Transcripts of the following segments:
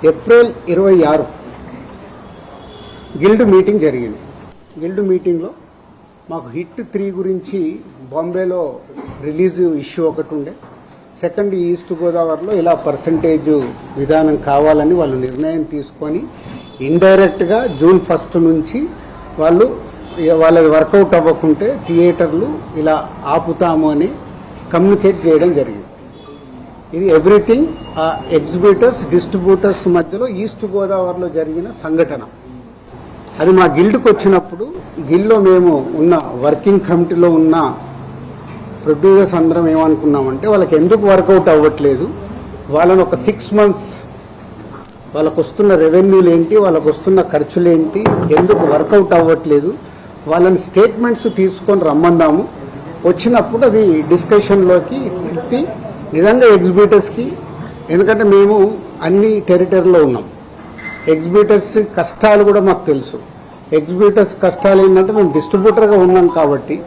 April 26 guild meeting జరిగింది. Guild మీటింగ్లో మాకు హిట్ 3 గురించి బాంబేలో రిలీజ్ ఇష్యూ ఒకటి ఉండే. సెకండ్, ఈస్ట్ గోదావరిలో ఇలా పర్సంటేజ్ విధానం కావాలని వాళ్ళు నిర్ణయం తీసుకొని ఇండైరెక్ట్గా జూన్ 1 నుంచి వాళ్ళది వర్కౌట్ అవ్వకుంటే థియేటర్లు ఇలా ఆపుతాము అని కమ్యూనికేట్ చేయడం జరిగింది. ఇది ఎవ్రీథింగ్ ఎగ్జిబిటర్స్ డిస్ట్రిబ్యూటర్స్ మధ్యలో ఈస్ట్ గోదావరిలో జరిగిన సంఘటన. అది మా గిల్డ్కి వచ్చినప్పుడు గిల్డ్లో మేము ఉన్న వర్కింగ్ కమిటీలో ఉన్న ప్రొడ్యూసర్స్ అందరం ఏమనుకున్నామంటే వాళ్ళకి ఎందుకు వర్కౌట్ అవ్వట్లేదు, వాళ్ళని ఒక 6 months వాళ్ళకు వస్తున్న రెవెన్యూలు ఏంటి, వాళ్ళకు వస్తున్న ఖర్చులు ఏంటి, ఎందుకు వర్కౌట్ అవ్వట్లేదు, వాళ్ళని స్టేట్మెంట్స్ తీసుకొని రమ్మందాము. వచ్చినప్పుడు అది డిస్కషన్లోకి పెట్టి నిజంగా ఎగ్జిబిటర్స్కి, ఎందుకంటే మేము అన్ని టెరిటరీలో ఉన్నాం, ఎగ్జిబిటర్స్ కష్టాలు కూడా మాకు తెలుసు. ఎగ్జిబిటర్స్ కష్టాలు ఏంటంటే మేము డిస్ట్రిబ్యూటర్గా ఉన్నాం కాబట్టి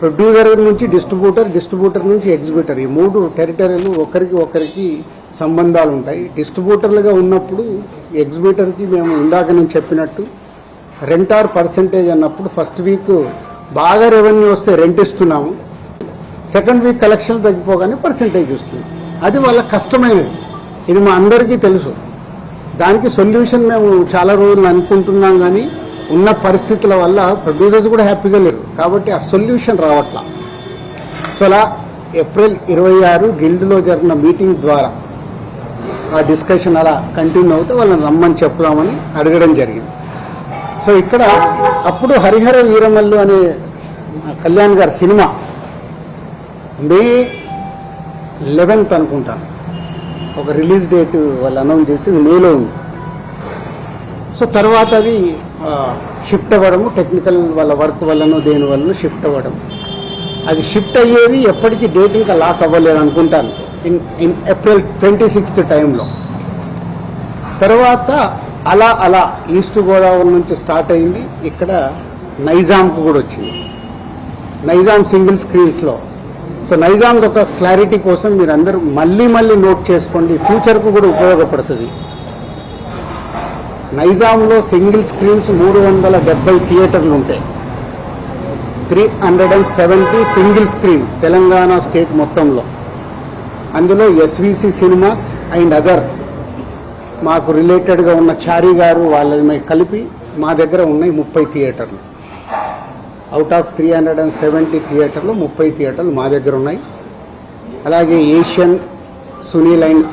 ప్రొడ్యూసర్ నుంచి డిస్ట్రిబ్యూటర్ నుంచి ఎగ్జిబిటర్, ఈ 3 టెరిటరీలు ఒకరికి సంబంధాలు ఉంటాయి. డిస్ట్రిబ్యూటర్లుగా ఉన్నప్పుడు ఎగ్జిబిటర్కి మేము ఇందాక నేను చెప్పినట్టు రెంట్ ఆర్ పర్సంటేజ్ అన్నప్పుడు ఫస్ట్ వీక్ బాగా రెవెన్యూ వస్తే రెంట్ ఇస్తున్నాము, సెకండ్ వీక్ కలెక్షన్ తగ్గిపోగానే పర్సంటేజ్ వస్తుంది. అది వాళ్ళ కష్టమైనది, ఇది మా అందరికీ తెలుసు. దానికి సొల్యూషన్ మేము చాలా రోజులు అనుకుంటున్నాం, కానీ ఉన్న పరిస్థితుల వల్ల ప్రొడ్యూసర్స్ కూడా హ్యాపీగా లేరు కాబట్టి ఆ సొల్యూషన్ రావట్లా. సో అలా ఏప్రిల్ 26 గిల్డ్లో జరిగిన మీటింగ్ ద్వారా ఆ డిస్కషన్ అలా కంటిన్యూ అవుతూ వాళ్ళని రమ్మని చెప్దామని అడగడం జరిగింది. సో ఇక్కడ అప్పుడు హరిహర వీరమల్లు అనే కళ్యాణ్ గారి సినిమా మే 11th అనుకుంటాను ఒక రిలీజ్ డేట్ వాళ్ళు అనౌన్స్ చేసి మేలో ఉంది. సో తర్వాత అది షిఫ్ట్ అవ్వడము, టెక్నికల్ వాళ్ళ వర్క్ వల్లనో దేని వల్లనో షిఫ్ట్ అవ్వడం, అది షిఫ్ట్ అయ్యేది ఎప్పటికీ డేట్ ఇంకా లాక్ అవ్వలేదు అనుకుంటాను ఇన్ ఏప్రిల్ 26th టైంలో. తర్వాత అలా ఈస్ట్ గోదావరి నుంచి స్టార్ట్ అయింది, ఇక్కడ నైజాంకు కూడా వచ్చింది, నైజాం సింగిల్ స్క్రీన్స్లో. సో నైజాం ఒక క్లారిటీ కోసం మీరు అందరూ మళ్ళీ నోట్ చేసుకోండి, ఫ్యూచర్కు కూడా ఉపయోగపడుతుంది. నైజాంలో సింగిల్ స్క్రీన్స్ 370 థియేటర్లు ఉంటాయి, 370 సింగిల్ స్క్రీన్స్ తెలంగాణ స్టేట్ మొత్తంలో. అందులో ఎస్విసి సినిమాస్ అండ్ అదర్ మాకు రిలేటెడ్గా ఉన్న చారీ గారు వాళ్ళని కలిపి మా దగ్గర ఉన్నాయి 30 థియేటర్లు. అవుట్ ఆఫ్ 370 థియేటర్లు 30 థియేటర్లు మా దగ్గర ఉన్నాయి. అలాగే ఏషియన్, సునీల్ అండ్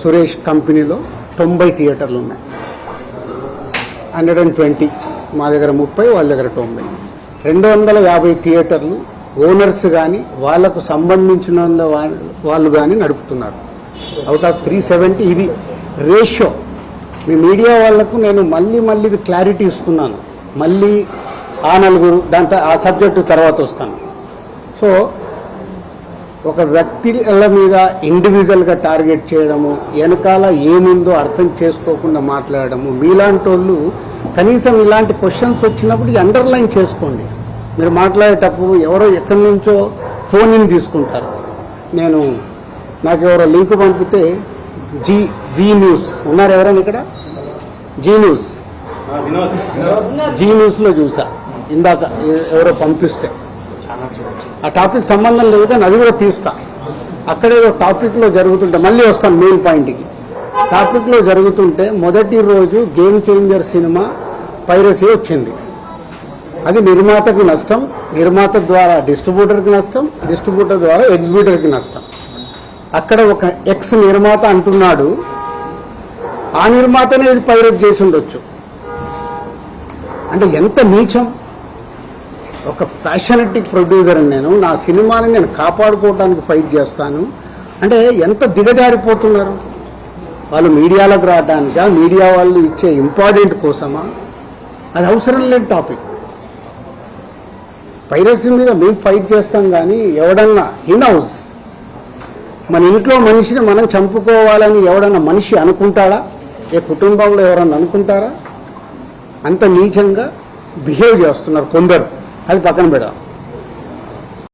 సురేష్ కంపెనీలో 90 థియేటర్లు ఉన్నాయి, 120 మా దగ్గర 30, వాళ్ళ దగ్గర 90, 250 థియేటర్లు ఓనర్స్ కానీ వాళ్లకు సంబంధించిన వాళ్ళు కానీ నడుపుతున్నారు. అవుట్ ఆఫ్ 370 ఇది రేషియో. మీ మీడియా వాళ్లకు నేను మళ్ళీ ఇది క్లారిటీ ఇస్తున్నాను, మళ్ళీ ఆ నలుగురు దాంట్లో ఆ సబ్జెక్టు తర్వాత వస్తాను. సో ఒక వ్యక్తుల మీద ఇండివిజువల్గా టార్గెట్ చేయడము, వెనకాల ఏముందో అర్థం చేసుకోకుండా మాట్లాడడము, మీలాంటి వాళ్ళు కనీసం ఇలాంటి క్వశ్చన్స్ వచ్చినప్పుడు అండర్లైన్ చేసుకోండి. మీరు మాట్లాడేటప్పుడు ఎవరో ఎక్కడి నుంచో ఫోన్ ఇన్ తీసుకుంటారు. నాకు ఎవరో లింక్ పంపితే జీ న్యూస్ ఉన్నారు ఎవరైనా ఇక్కడ, జీ న్యూస్లో చూసా ఇందాక ఎవరో పంపిస్తే, ఆ టాపిక్ సంబంధం లేదు కానీ అది కూడా తీస్తా. అక్కడేదో టాపిక్లో జరుగుతుంటే మళ్ళీ వస్తాను మెయిన్ పాయింట్కి. టాపిక్లో జరుగుతుంటే మొదటి రోజు గేమ్ చేంజర్ సినిమా పైరసీ వచ్చింది, అది నిర్మాతకి నష్టం, నిర్మాత ద్వారా డిస్ట్రిబ్యూటర్కి నష్టం, డిస్ట్రిబ్యూటర్ ద్వారా ఎగ్జిబిటర్కి నష్టం. అక్కడ ఒక ఎక్స్ నిర్మాత అంటున్నాడు, ఆ నిర్మాతనే ఇది పైరసీ చేసి ఉండొచ్చు. అంటే ఎంత నీచం. ఒక ప్యాషనెటిక్ ప్రొడ్యూసర్ నేను, నా సినిమాని నేను కాపాడుకోవడానికి ఫైట్ చేస్తాను అంటే ఎంత దిగజారిపోతున్నారు వాళ్ళు. మీడియాలోకి రావడానికా, మీడియా వాళ్ళు ఇచ్చే ఇంపార్టెంట్ కోసమా? అది అవసరం లేని టాపిక్. పైరసీ మీద మేము ఫైట్ చేస్తాం కానీ ఎవడన్నా ఇన్హౌస్ మన ఇంట్లో మనిషిని మనం చంపుకోవాలని ఎవడన్నా మనిషి అనుకుంటాడా? ఏ కుటుంబంలో ఎవరన్నా అనుకుంటారా? అంత నీచంగా బిహేవ్ చేస్తున్నారు కొందరు, అది పక్కన పెడదాం.